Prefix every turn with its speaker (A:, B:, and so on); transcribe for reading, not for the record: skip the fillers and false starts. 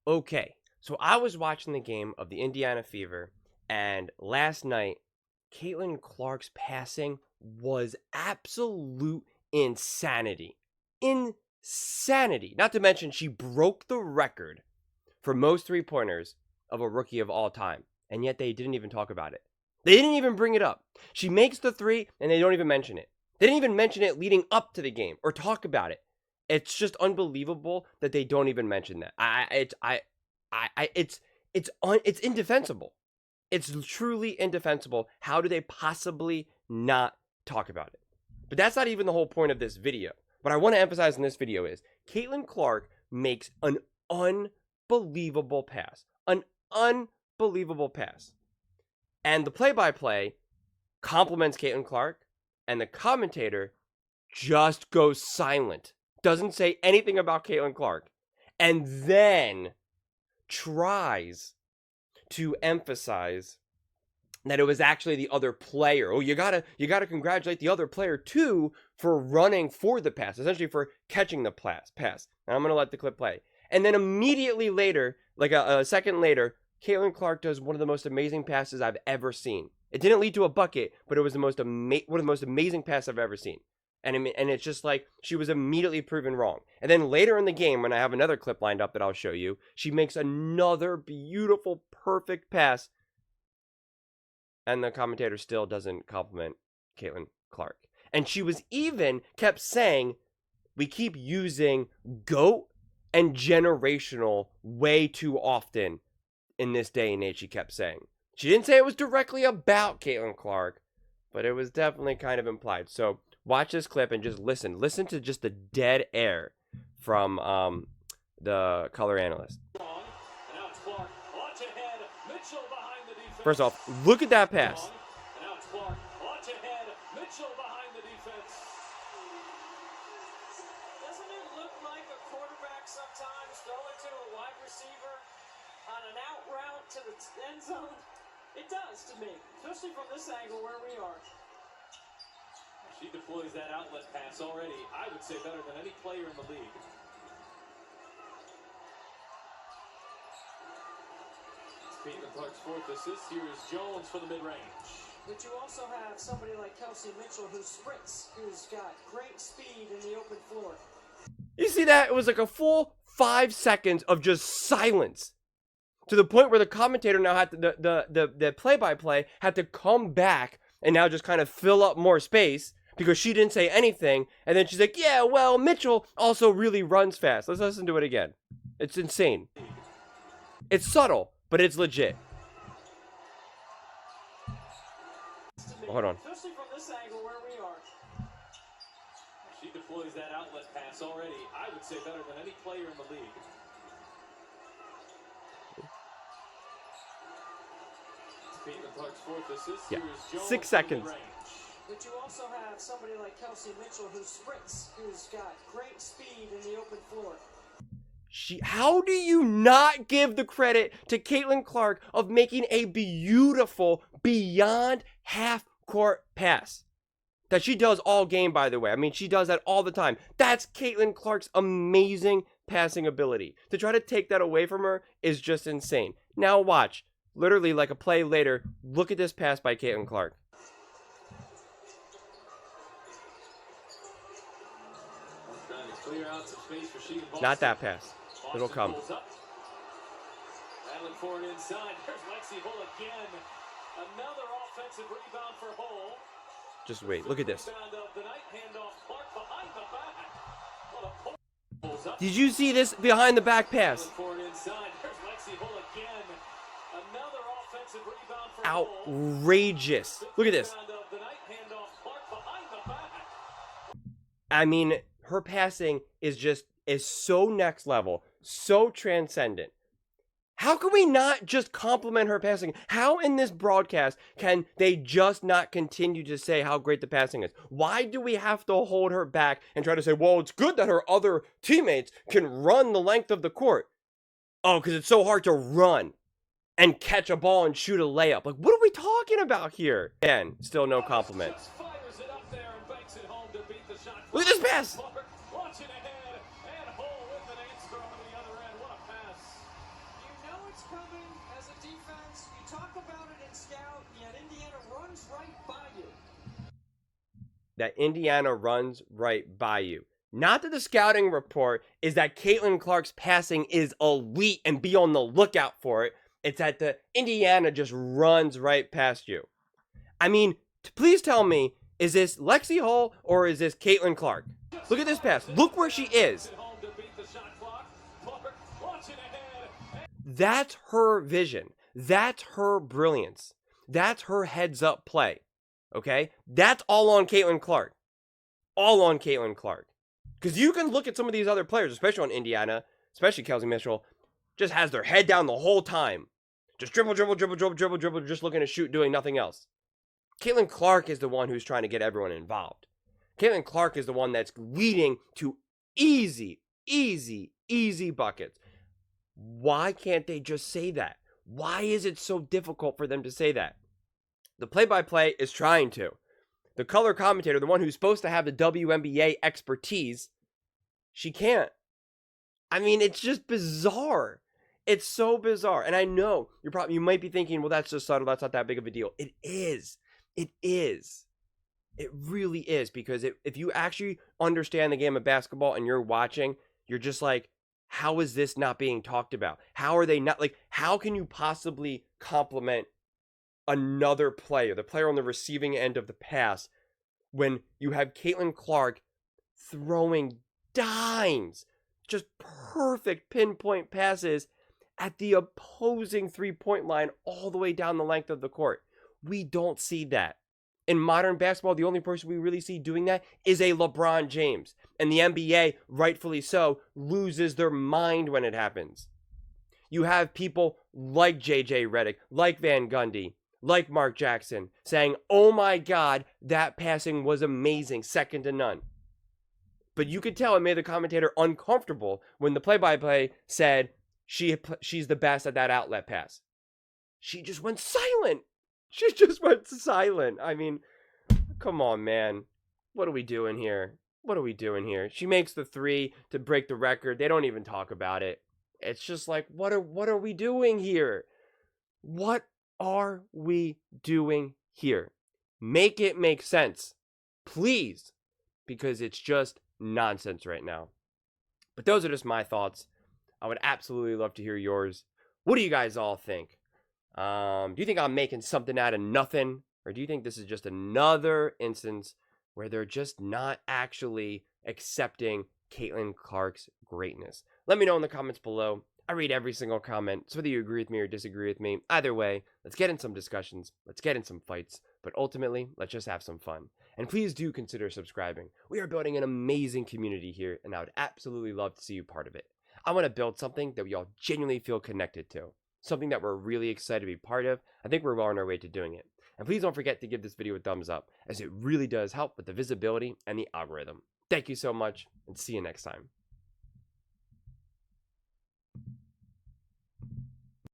A: Okay, so I was watching the game of the Indiana Fever, and last night, Caitlin Clark's passing was absolute insanity. Insanity. Not to mention, she broke the record for most three-pointers of a rookie of all time, and yet they didn't even talk about it. They didn't even bring it up. She makes the three, and they don't even mention it. They didn't even mention it leading up to the game or talk about it. It's just unbelievable that they don't even mention that. It's indefensible. It's truly indefensible. How do they possibly not talk about it? But that's not even the whole point of this video. What I want to emphasize in this video is Caitlin Clark makes an unbelievable pass. An unbelievable pass. And the play-by-play compliments Caitlin Clark, and the commentator just goes silent. Doesn't say anything about Caitlin Clark. And then tries to emphasize that it was actually the other player. Oh, you gotta congratulate the other player too for running for the pass, essentially for catching the pass. And I'm gonna let the clip play. And then immediately later, like a second later, Caitlin Clark does one of the most amazing passes I've ever seen. It didn't lead to a bucket, but it was one of the most amazing passes I've ever seen. And it's just like she was immediately proven wrong. And then later in the game, when I have another clip lined up that I'll show you, she makes another beautiful, perfect pass. And the commentator still doesn't compliment Caitlin Clark. And she was even kept saying, we keep using GOAT and generational way too often in this day and age, she kept saying. She didn't say it was directly about Caitlin Clark, but it was definitely kind of implied. So watch this clip and just listen. Listen to just the dead air from the color analyst. First off, look at that pass.
B: Doesn't it look like a quarterback sometimes throwing to a wide receiver on an out route to the end zone? It does to me, especially from this angle where we are.
C: She deploys that outlet pass already, I would say, better than any player in the league. Caitlin Clark's fourth assist. Here is Jones for the mid-range.
B: But you also have somebody like Kelsey Mitchell who sprints, who's got great speed in the open floor.
A: You see that? It was like a full 5 seconds of just silence. To the point where the commentator now had to, the play-by-play had to come back and now just kind of fill up more space because she didn't say anything. And then she's like, yeah, well, Mitchell also really runs fast. Let's listen to it again. It's insane. It's subtle, but it's legit. Hold on.
B: Especially from this angle where we are.
C: She deploys that outlet pass already, I would say, better than any player in the league. Caitlin Clark's fourth assist.
A: Yeah.
C: Here is Jones
A: 6 seconds.
B: But you also have somebody like Kelsey Mitchell who sprints, who's got great speed in the open floor.
A: How do you not give the credit to Caitlin Clark of making a beautiful, beyond half-court pass? That she does all game, by the way. I mean, she does that all the time. That's Caitlin Clark's amazing passing ability. To try to take that away from her is just insane. Now watch. Literally, like a play later, look at this pass by Caitlin Clark. Not that pass. It'll come.
C: Battling for it inside. There's Lexi Hull again. Another offensive rebound for Hull.
A: Just wait. Look at this. Did you see this behind the back pass? Outrageous. Look at this. I mean, her passing is so next level, so transcendent. How can we not just compliment her passing? How in this broadcast can they just not continue to say how great the passing is? Why do we have to hold her back and try to say, well, it's good that her other teammates can run the length of the court? Oh, because it's so hard to run and catch a ball and shoot a layup. Like, what are we talking about here? Again, still no compliment. Look at this pass. that Indiana runs right by you. Not that the scouting report is that Caitlin Clark's passing is elite and be on the lookout for it. It's that the Indiana just runs right past you. I mean, please tell me, is this Lexi Hull or is this Caitlin Clark? Look at this pass. Look where she is. That's her vision. That's her brilliance. That's her heads up play. Okay? That's all on Caitlin Clark. All on Caitlin Clark. Because you can look at some of these other players, especially on Indiana, especially Kelsey Mitchell, just has their head down the whole time. Just dribble, just looking to shoot, doing nothing else. Caitlin Clark is the one who's trying to get everyone involved. Caitlin Clark is the one that's leading to easy buckets. Why can't they just say that? Why is it so difficult for them to say that? The play-by-play is trying to. The color commentator, the one who's supposed to have the WNBA expertise, she can't. I mean, it's just bizarre. It's so bizarre. And I know you might be thinking, well, that's just subtle. That's not that big of a deal. It is. It is. It really is. Because if you actually understand the game of basketball and you're watching, you're just like, how is this not being talked about? How are they not, like, how can you possibly compliment another player, the player on the receiving end of the pass, when you have Caitlin Clark throwing dimes, just perfect pinpoint passes at the opposing three-point line all the way down the length of the court? We don't see that. In modern basketball, the only person we really see doing that is a LeBron James. And the NBA, rightfully so, loses their mind when it happens. You have people like JJ Redick, like Van Gundy, like Mark Jackson, saying, oh my God, that passing was amazing, second to none. But you could tell it made the commentator uncomfortable when the play-by-play said she's the best at that outlet pass. She just went silent. She just went silent. I mean, come on, man. What are we doing here? What are we doing here? She makes the three to break the record. They don't even talk about it. It's just like, what are we doing here? What are we doing here? Make it make sense, please, because it's just nonsense right now. But those are just my thoughts. I would absolutely love to hear yours. What do you guys all think? Do you think I'm making something out of nothing? Or do you think this is just another instance where they're just not actually accepting Caitlin Clark's greatness? Let me know in the comments below. I read every single comment, so whether you agree with me or disagree with me, either way, let's get in some discussions, let's get in some fights, but ultimately, let's just have some fun. And please do consider subscribing. We are building an amazing community here, and I would absolutely love to see you part of it. I want to build something that we all genuinely feel connected to, something that we're really excited to be part of. I think we're well on our way to doing it. And please don't forget to give this video a thumbs up, as it really does help with the visibility and the algorithm. Thank you so much, and see you next time.